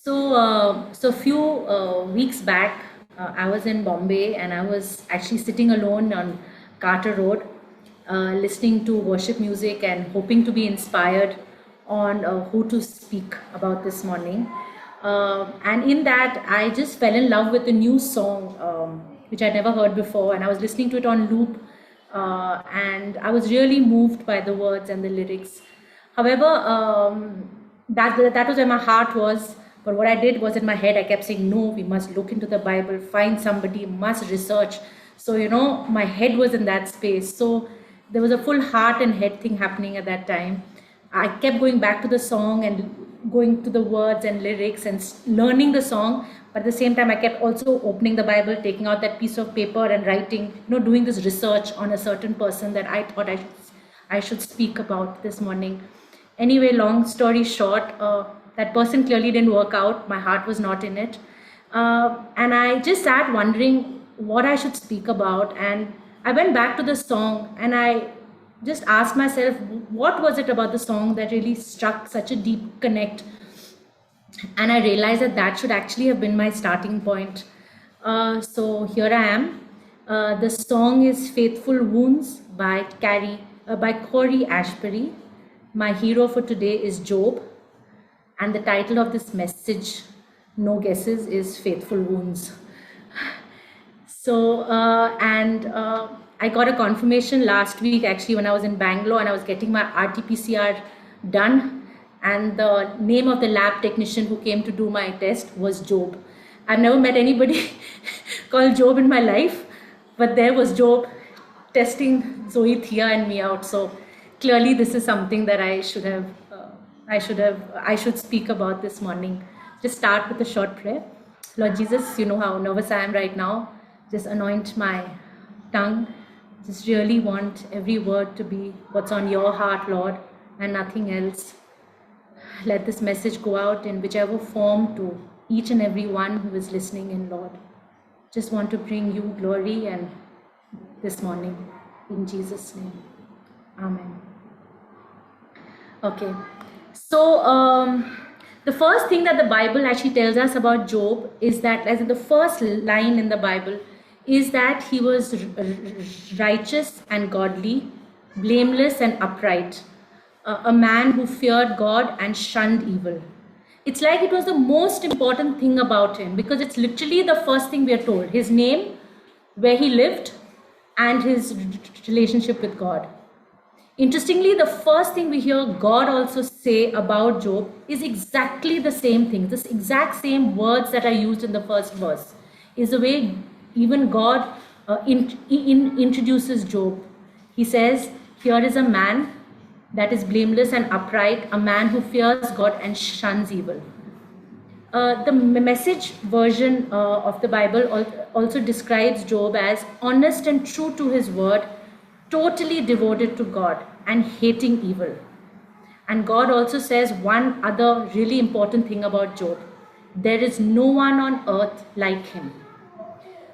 So a few weeks back, I was in Bombay and I was actually sitting alone on Carter Road, listening to worship music and hoping to be inspired on who to speak about this morning. And in that, I just fell in love with a new song which I'd never heard before, and I was listening to it on loop, and I was really moved by the words and the lyrics. However, that was where my heart was. But what I did was in my head, I kept saying, no, we must look into the Bible, find somebody, must research. So, my head was in that space. So there was a full heart and head thing happening at that time. I kept going back to the song and going to the words and lyrics and learning the song. But at the same time, I kept also opening the Bible, taking out that piece of paper and writing, doing this research on a certain person that I thought I should speak about this morning. Anyway, long story short, that person clearly didn't work out. My heart was not in it. And I just sat wondering what I should speak about. And I went back to the song and I just asked myself, what was it about the song that really struck such a deep connect? And I realized that should actually have been my starting point. So here I am. The song is Faithful Wounds by Corey Ashbury. My hero for today is Job. And the title of this message, no guesses, is Faithful Wounds. So, I got a confirmation last week actually when I was in Bangalore and I was getting my RT-PCR done. And the name of the lab technician who came to do my test was Job. I've never met anybody called Job in my life, but there was Job testing Zoe, Thea and me out. So clearly this is something that I should speak about this morning. Just start with a short prayer. Lord Jesus, you know how nervous I am right now. Just anoint my tongue. Just really want every word to be what's on your heart, Lord, and nothing else. Let this message go out in whichever form to each and every one who is listening in, Lord. Just want to bring you glory and this morning in Jesus' name. Amen. Okay. So the first thing that the Bible actually tells us about Job is that, as in the first line in the Bible, is that he was righteous and godly, blameless and upright, a man who feared God and shunned evil. It's like it was the most important thing about him because it's literally the first thing we are told. His name, where he lived, and his relationship with God. Interestingly, the first thing we hear God also say about Job is exactly the same thing. This exact same words that are used in the first verse is the way even God introduces Job. He says, here is a man that is blameless and upright, a man who fears God and shuns evil. The Message version of the Bible also describes Job as honest and true to his word, totally devoted to God and hating evil. And God also says one other really important thing about Job. There is no one on earth like him.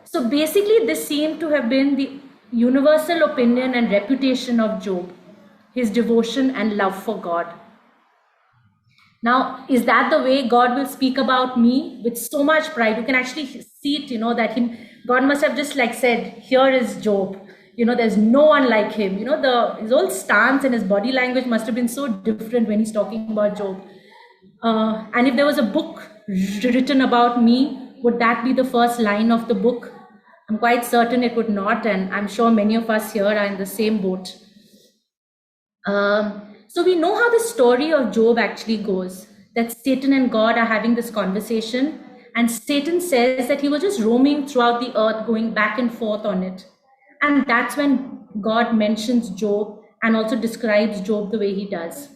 So basically, this seemed to have been the universal opinion and reputation of Job, his devotion and love for God. Now, is that the way God will speak about me with so much pride? You can actually see it, that God must have just said, here is Job. There's no one like him. His whole stance and his body language must have been so different when he's talking about Job. And if there was a book written about me, would that be the first line of the book? I'm quite certain it would not, and I'm sure many of us here are in the same boat. So we know how the story of Job actually goes, that Satan and God are having this conversation, and Satan says that he was just roaming throughout the earth, going back and forth on it. And that's when God mentions Job and also describes Job the way he does.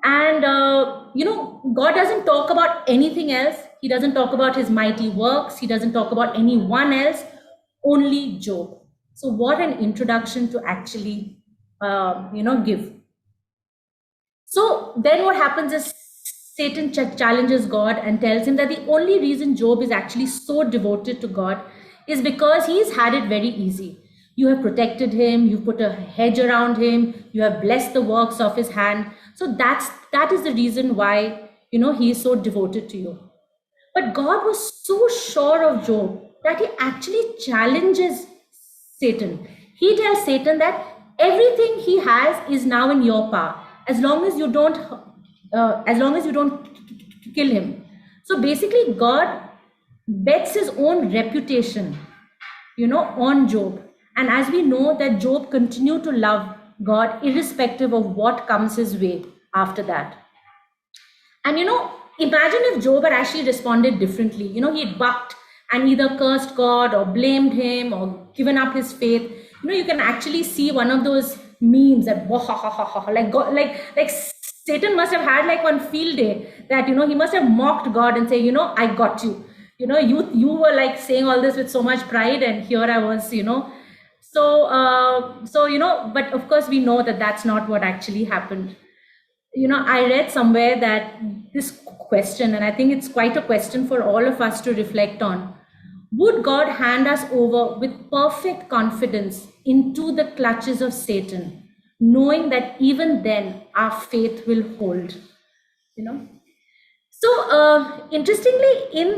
And, God doesn't talk about anything else. He doesn't talk about his mighty works. He doesn't talk about anyone else, only Job. So what an introduction to actually, give. So then what happens is Satan challenges God and tells him that the only reason Job is actually so devoted to God is because he's had it very easy. You have protected him, you put a hedge around him, you have blessed the works of his hand. So that is the reason why, he is so devoted to you. But God was so sure of Job that he actually challenges Satan. He tells Satan that everything he has is now in your power, as long as you don't kill him. So basically, God bets his own reputation, on Job. And as we know that Job continued to love God irrespective of what comes his way after that. And imagine if Job had actually responded differently. He had bucked and either cursed God or blamed him or given up his faith. You can actually see one of those memes that like God, like Satan must have had like one field day that he must have mocked God and say, I got you. You were like saying all this with so much pride, and here I was, so but of course we know that that's not what actually happened. I read somewhere that this question, and I think it's quite a question for all of us to reflect on: would God hand us over with perfect confidence into the clutches of Satan, knowing that even then our faith will hold? So interestingly, in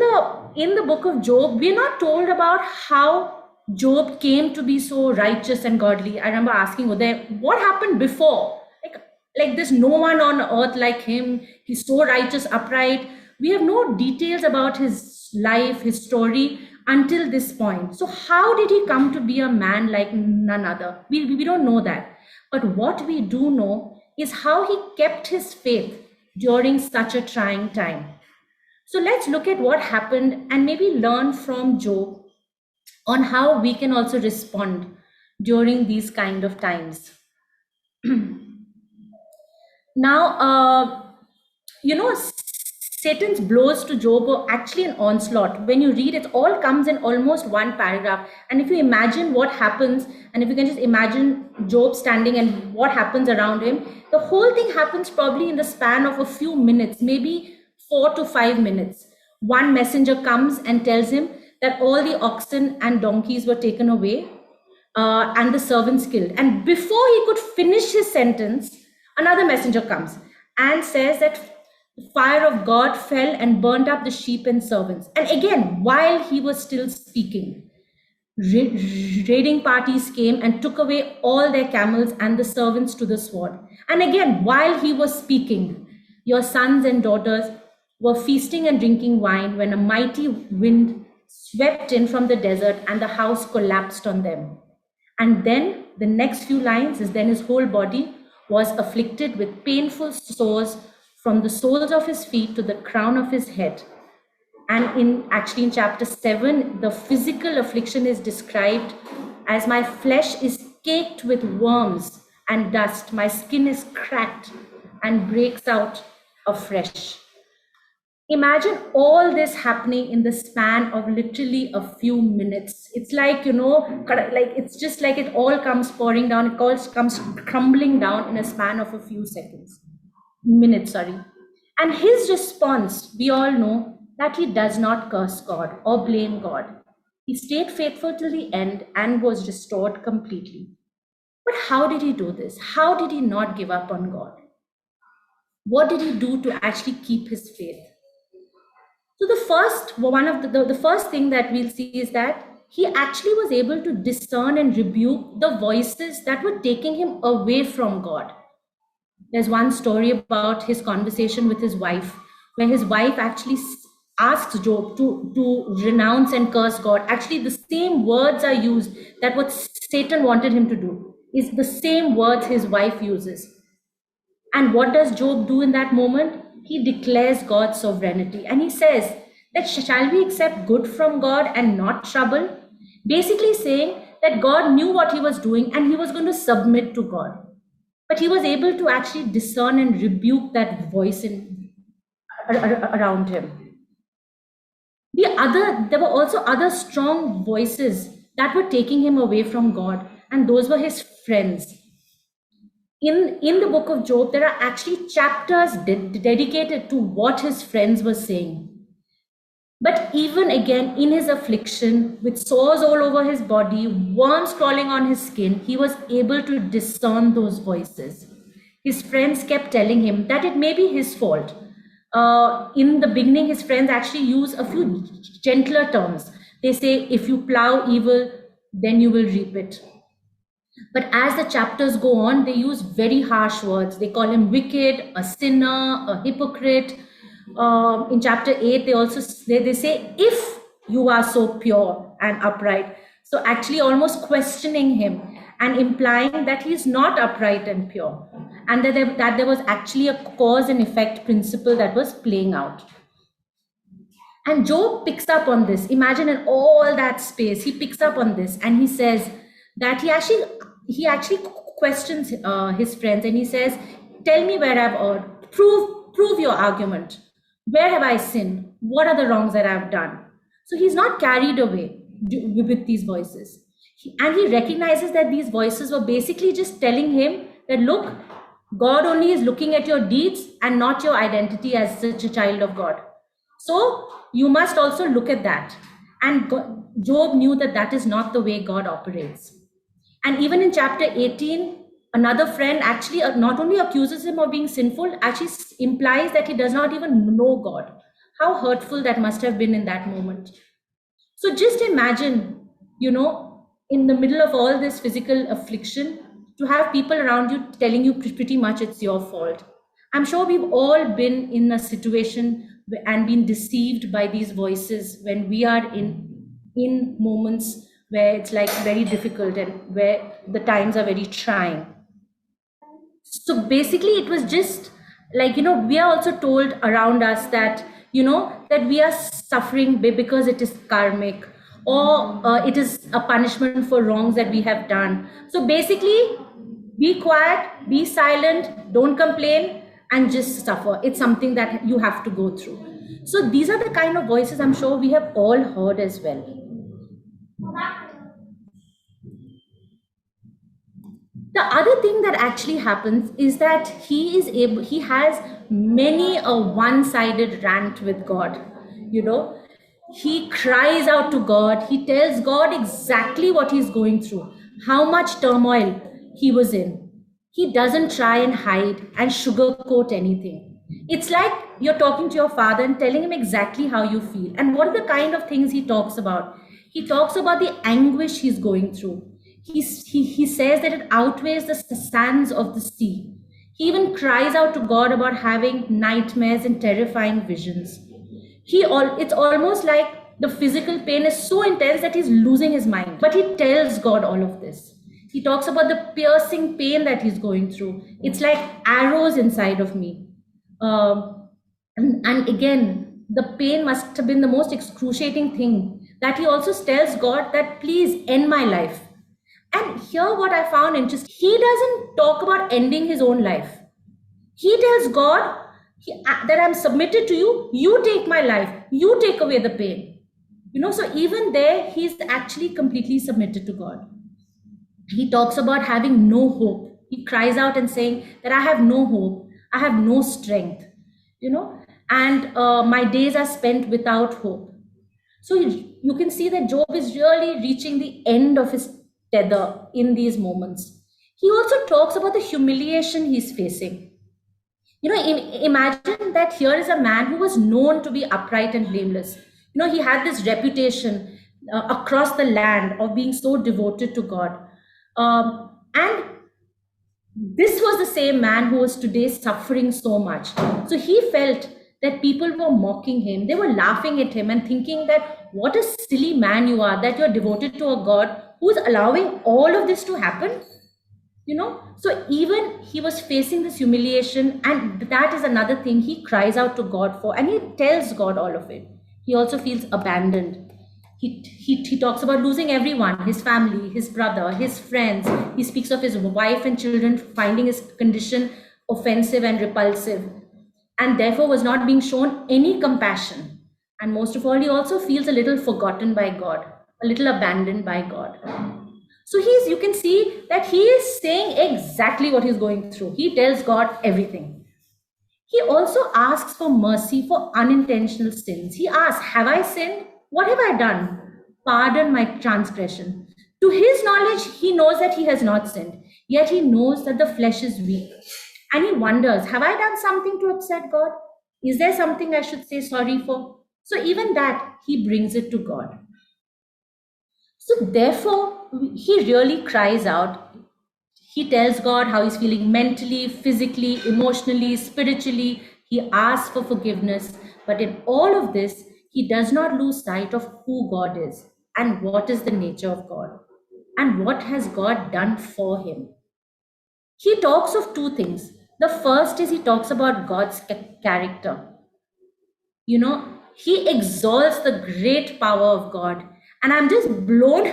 the book of Job, we're not told about how Job came to be so righteous and godly. I remember asking Uday, what happened before? Like there's no one on earth like him. He's so righteous, upright. We have no details about his life, his story until this point. So how did he come to be a man like none other? We don't know that. But what we do know is how he kept his faith during such a trying time. So let's look at what happened and maybe learn from Job on how we can also respond during these kind of times. Now, Satan's blows to Job were actually an onslaught. When you read it, all comes in almost one paragraph. And if you imagine what happens, and if you can just imagine Job standing and what happens around him, the whole thing happens probably in the span of a few minutes, maybe 4 to 5 minutes. One messenger comes and tells him that all the oxen and donkeys were taken away, and the servants killed. And before he could finish his sentence, another messenger comes and says that the fire of God fell and burnt up the sheep and servants. And again, while he was still speaking, raiding parties came and took away all their camels and the servants to the sword. And again, while he was speaking, your sons and daughters were feasting and drinking wine when a mighty wind swept in from the desert and the house collapsed on them. And then the next few lines is, then his whole body was afflicted with painful sores from the soles of his feet to the crown of his head. And in chapter 7, the physical affliction is described as, my flesh is caked with worms and dust, my skin is cracked and breaks out afresh. Imagine all this happening in the span of literally a few minutes. It's like, it's just like it all comes pouring down, it all comes crumbling down in a span of a few minutes. And his response, we all know that he does not curse God or blame God. He stayed faithful till the end and was restored completely. But how did he do this? How did he not give up on God? What did he do to actually keep his faith? So the first thing that we'll see is that he actually was able to discern and rebuke the voices that were taking him away from God. There's one story about his conversation with his wife, where his wife actually asks Job to renounce and curse God. Actually, the same words are used that what Satan wanted him to do, is the same words his wife uses. And what does Job do in that moment? He declares God's sovereignty, and he says that, shall we accept good from God and not trouble? Basically saying that God knew what he was doing and he was going to submit to God. But he was able to actually discern and rebuke that voice around him. There were also other strong voices that were taking him away from God, and those were his friends. In the book of Job, there are actually chapters dedicated to what his friends were saying. But even again, in his affliction, with sores all over his body, worms crawling on his skin, he was able to discern those voices. His friends kept telling him that it may be his fault. In the beginning, his friends actually use a few gentler terms. They say, if you plow evil, then you will reap it. But as the chapters go on, they use very harsh words. They call him wicked, a sinner, a hypocrite. In chapter 8, they also they say, if you are so pure and upright. So actually almost questioning him and implying that he is not upright and pure. And that there was actually a cause and effect principle that was playing out. And Job picks up on this. Imagine in all that space, he picks up on this and he says that he actually questions his friends, and he says, "Tell me where I've erred. Prove your argument. Where have I sinned? What are the wrongs that I've done?" So he's not carried away with these voices, and he recognizes that these voices were basically just telling him that, look, God only is looking at your deeds and not your identity as such a child of God. So you must also look at that. And Job knew that that is not the way God operates. And even in chapter 18, another friend actually not only accuses him of being sinful, actually implies that he does not even know God. How hurtful that must have been in that moment. So just imagine, in the middle of all this physical affliction, to have people around you telling you pretty much it's your fault. I'm sure we've all been in a situation and been deceived by these voices when we are in moments where it's like very difficult and where the times are very trying. So basically it was just like, we are also told around us that, that we are suffering because it is karmic, or it is a punishment for wrongs that we have done. So basically, be quiet, be silent, don't complain, and just suffer. It's something that you have to go through. So these are the kind of voices I'm sure we have all heard as well. The other thing that actually happens is that he has many a one-sided rant with God. He cries out to God. He tells God exactly what he's going through, how much turmoil he was in. He doesn't try and hide and sugarcoat anything. It's like you're talking to your father and telling him exactly how you feel. And what are the kind of things he talks about? He talks about the anguish he's going through. He says that it outweighs the sands of the sea. He even cries out to God about having nightmares and terrifying visions. It's almost like the physical pain is so intense that he's losing his mind. But he tells God all of this. He talks about the piercing pain that he's going through. It's like arrows inside of me. And again, the pain must have been the most excruciating thing, that he also tells God that please end my life. And here what I found interesting, he doesn't talk about ending his own life. He tells God that I'm submitted to you, you take my life, you take away the pain. So even there, he's actually completely submitted to God. He talks about having no hope. He cries out and saying that I have no hope, I have no strength, and my days are spent without hope. So you can see that Job is really reaching the end of his tether in these moments. He also talks about the humiliation he's facing. Imagine that here is a man who was known to be upright and blameless. He had this reputation across the land of being so devoted to God. And this was the same man who was today suffering so much. So he felt that people were mocking him. They were laughing at him and thinking that what a silly man you are, that you're devoted to a God who is allowing all of this to happen. So even he was facing this humiliation, and that is another thing he cries out to God for, and he tells God all of it. He also feels abandoned. He talks about losing everyone, his family, his brother, his friends. He speaks of his wife and children finding his condition offensive and repulsive, and therefore was not being shown any compassion. And most of all, he also feels a little forgotten by God, a little abandoned by God. So you can see that he is saying exactly what he's going through. He tells God everything. He also asks for mercy for unintentional sins. He asks, have I sinned? What have I done? Pardon my transgression. To his knowledge, he knows that he has not sinned. Yet he knows that the flesh is weak. And he wonders, have I done something to upset God? Is there something I should say sorry for? So even that, he brings it to God. So therefore, he really cries out. He tells God how he's feeling mentally, physically, emotionally, spiritually. He asks for forgiveness. But in all of this, he does not lose sight of who God is and what is the nature of God and what has God done for him. He talks of two things. The first is he talks about God's character. You know, he exalts the great power of God. And I'm just blown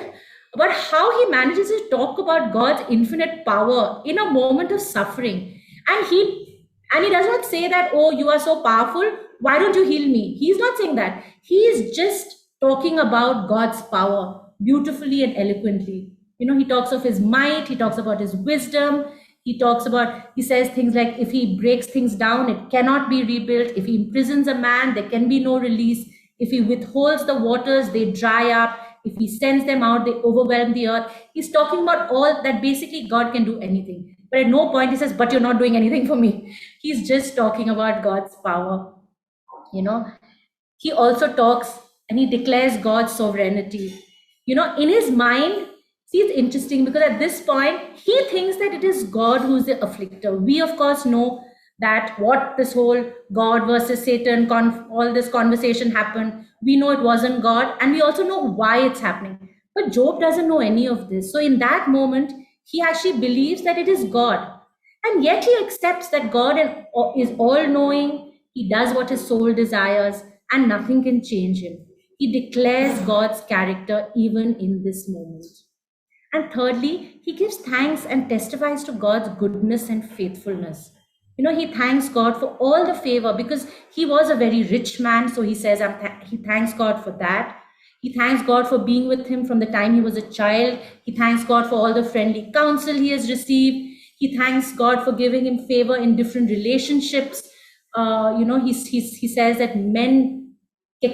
about how he manages to talk about God's infinite power in a moment of suffering. And he does not say that, oh, you are so powerful, why don't you heal me? He's not saying that. He is just talking about God's power beautifully and eloquently. You know, he talks of his might, he talks about his wisdom, he says things like, if he breaks things down, it cannot be rebuilt. If he imprisons a man, there can be no release. If he withholds the waters, they dry up. If he sends them out, they overwhelm the earth. He's talking about all that. Basically God can do anything. But at no point he says, but you're not doing anything for me. He's just talking about God's power. You know, he also talks and he declares God's sovereignty. You know, in his mind, see, it's interesting because at this point, he thinks that it is God who's the afflictor. We, of course, know that what this whole God versus Satan, all this conversation happened. We know it wasn't God, and we also know why it's happening. But Job doesn't know any of this. So in that moment, he actually believes that it is God. And yet he accepts that God is all knowing. He does what his soul desires, and nothing can change him. He declares God's character even in this moment. And thirdly, he gives thanks and testifies to God's goodness and faithfulness. You know, he thanks God for all the favor because he was a very rich man. So he says, he thanks God for that. He thanks God for being with him from the time he was a child. He thanks God for all the friendly counsel he has received. He thanks God for giving him favor in different relationships. He says that men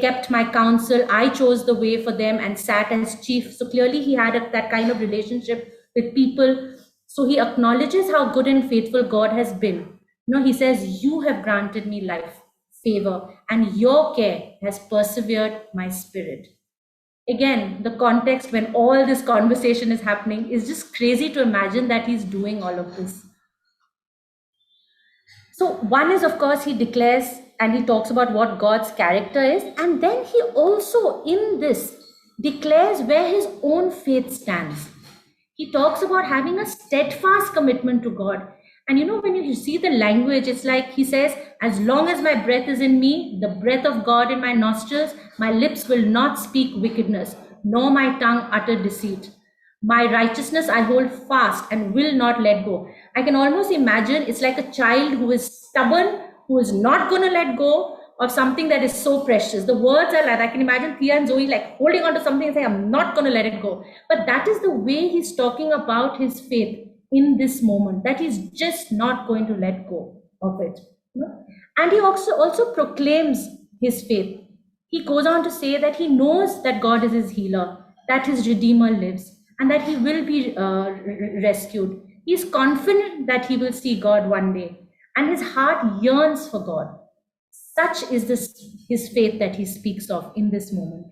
kept my counsel. I chose the way for them and sat as chief. So clearly he had that kind of relationship with people. So he acknowledges how good and faithful God has been. You know, he says, you have granted me life, favor, and your care has persevered my spirit. Again, the context when all this conversation is happening is just crazy to imagine that he's doing all of this. So one is, of course, he declares and he talks about what God's character is. And then he also in this declares where his own faith stands. He talks about having a steadfast commitment to God. And you know, when you see the language, it's like he says, as long as my breath is in me, the breath of God in my nostrils, my lips will not speak wickedness, nor my tongue utter deceit. My righteousness I hold fast and will not let go. I can almost imagine it's like a child who is stubborn, who is not going to let go of something that is so precious. The words are like, I can imagine Thea and Zoe like holding on to something and saying, I'm not going to let it go. But that is the way he's talking about his faith in this moment, that he's just not going to let go of it. And he also proclaims his faith. He goes on to say that he knows that God is his healer, that his Redeemer lives, and that he will be rescued. He is confident that he will see God one day, and his heart yearns for God. Such is his faith that he speaks of in this moment.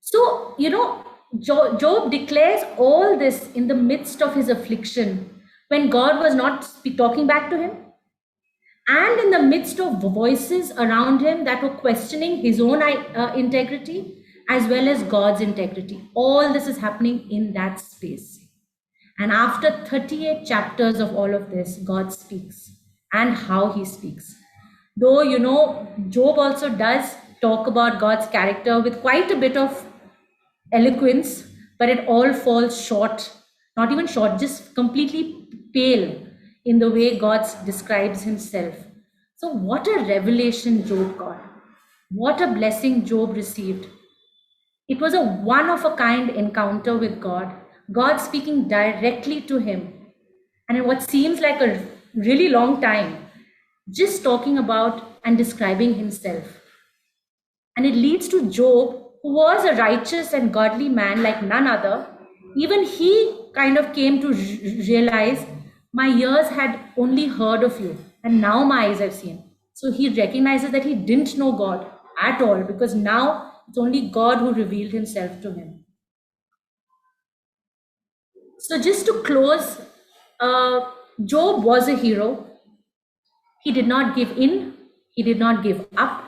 So, you know, Job declares all this in the midst of his affliction, when God was not talking back to him, and in the midst of voices around him that were questioning his own integrity as well as God's integrity. All this is happening in that space. And after 38 chapters of all of this, God speaks, and how he speaks. Though, you know, Job also does talk about God's character with quite a bit of eloquence, but it all falls short, not even short, just completely pale in the way God describes himself. So what a revelation Job got. What a blessing Job received. It was a one-of-a-kind encounter with God, God speaking directly to him. And in what seems like a really long time, just talking about and describing himself. And it leads to Job, who was a righteous and godly man like none other. Even he kind of came to realize, my ears had only heard of you, and now my eyes have seen. So he recognizes that he didn't know God at all, because now it's only God who revealed himself to him. So just to close, Job was a hero. He did not give in, he did not give up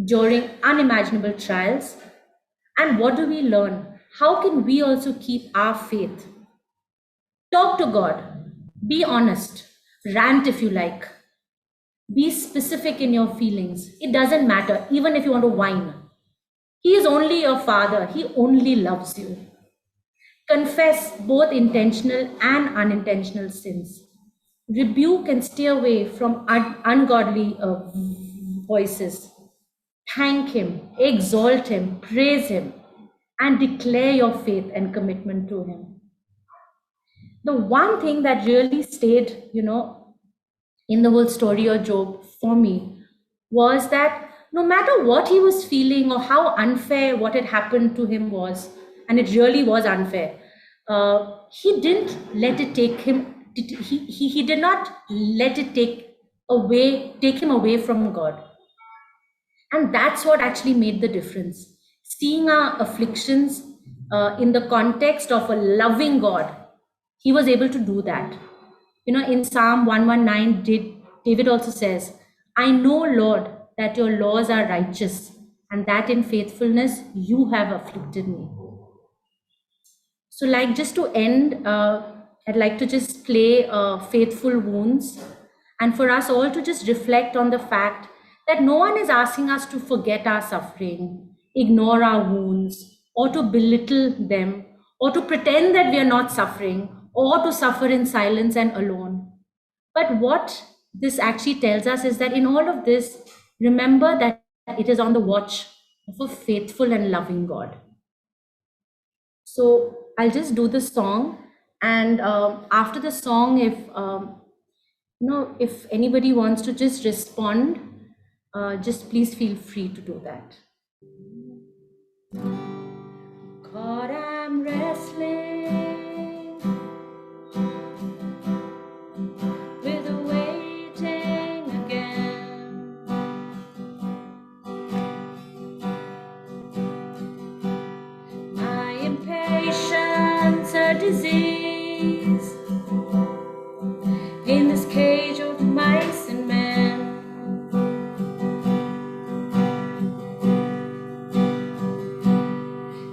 during unimaginable trials. And what do we learn? How can we also keep our faith? Talk to God, be honest, rant if you like, be specific in your feelings. It doesn't matter, even if you want to whine. He is only your father, he only loves you. Confess both intentional and unintentional sins. Rebuke and stay away from ungodly voices. Thank him, exalt him, praise him, and declare your faith and commitment to him. The one thing that really stayed, in the whole story of Job for me was that no matter what he was feeling or how unfair what had happened to him was, and it really was unfair, he didn't let it take him. He did not let it take him away from God. And that's what actually made the difference. Seeing our afflictions in the context of a loving God, he was able to do that. In Psalm 119, David also says, I know, Lord, that your laws are righteous, and that in faithfulness you have afflicted me. So, just to end, I'd like to just play Faithful Wounds, and for us all to just reflect on the fact that no one is asking us to forget our suffering, ignore our wounds, or to belittle them, or to pretend that we are not suffering, or to suffer in silence and alone. But what this actually tells us is that in all of this, remember that it is on the watch of a faithful and loving God. So I'll just do the song, and after the song, if anybody wants to just respond, just please feel free to do that. God, I'm wrestling with the waiting again. My impatience a disease in this cage of mice and men.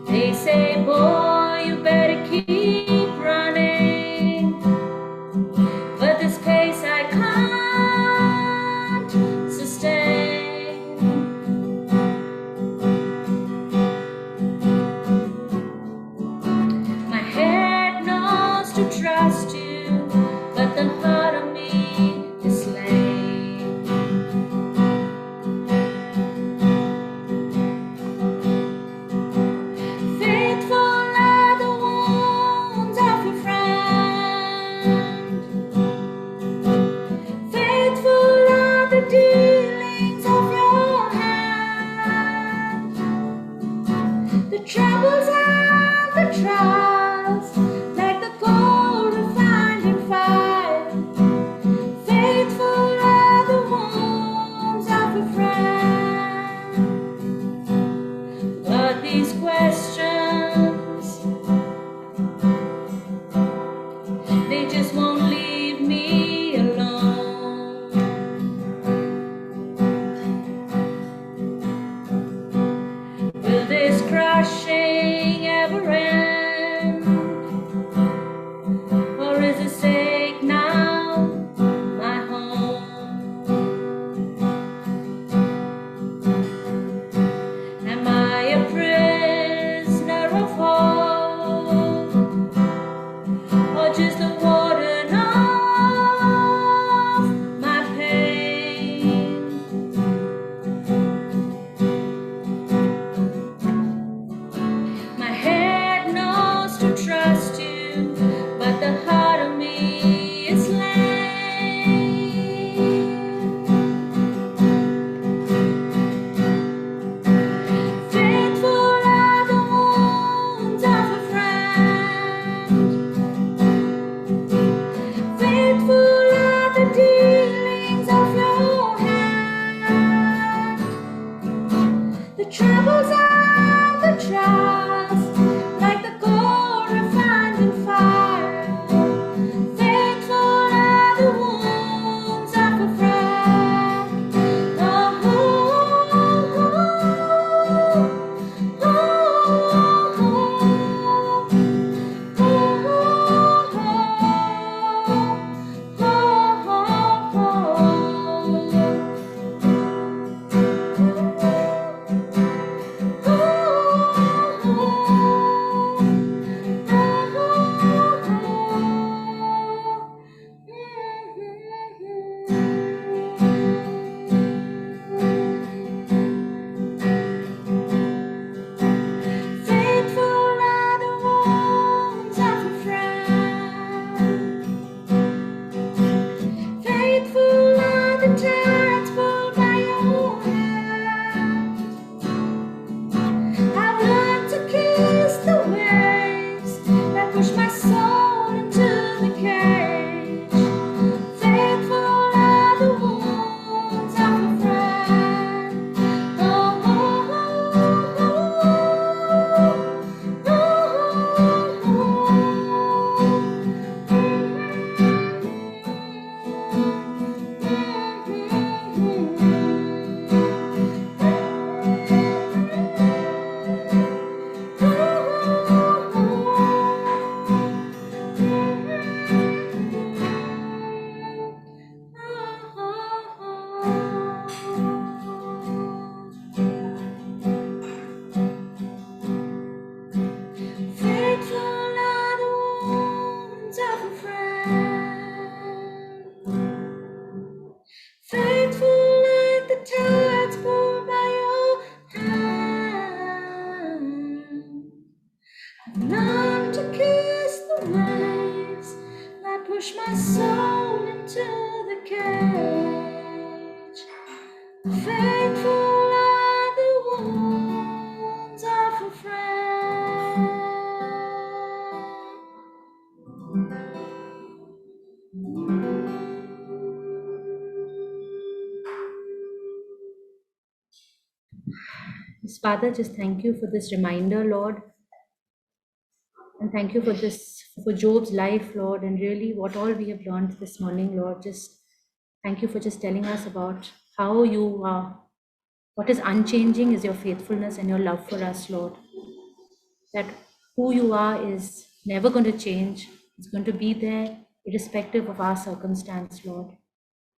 They say, boy, you better keep running, but this pace I can't sustain. My head knows to trust you, but the heart of me is slain. Faithful troubles and the trials, like the gold refined in fire. Faithful are the wounds of a friend. Faithful are the wounds of a friend. Faithful are the tides pulled by your hand. I've learned to kiss the waves that push my soul into the cage. Faithful are the wounds of a friend. Faithful are the wounds of a friend. Faithful like the tides pulled by your hand. I've learned to kiss the waves that push my soul into the cage. Faithful are the wounds of a friend. Yes, Father, just thank you for this reminder, Lord. And thank you for this, for Job's life, Lord, and really what all we have learned this morning, Lord. Just thank you for just telling us about how you are. What is unchanging is your faithfulness and your love for us, Lord. That who you are is never going to change. It's going to be there irrespective of our circumstance, Lord.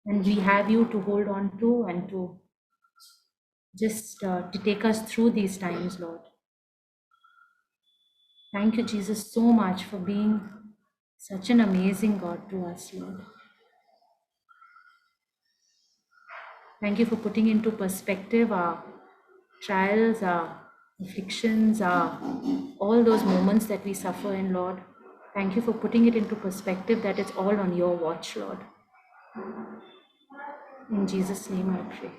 And we have you to hold on to and to just to take us through these times, Lord. Thank you, Jesus, so much for being such an amazing God to us, Lord. Thank you for putting into perspective our trials, our afflictions, our all those moments that we suffer in, Lord. Thank you for putting it into perspective that it's all on your watch, Lord. In Jesus' name I pray.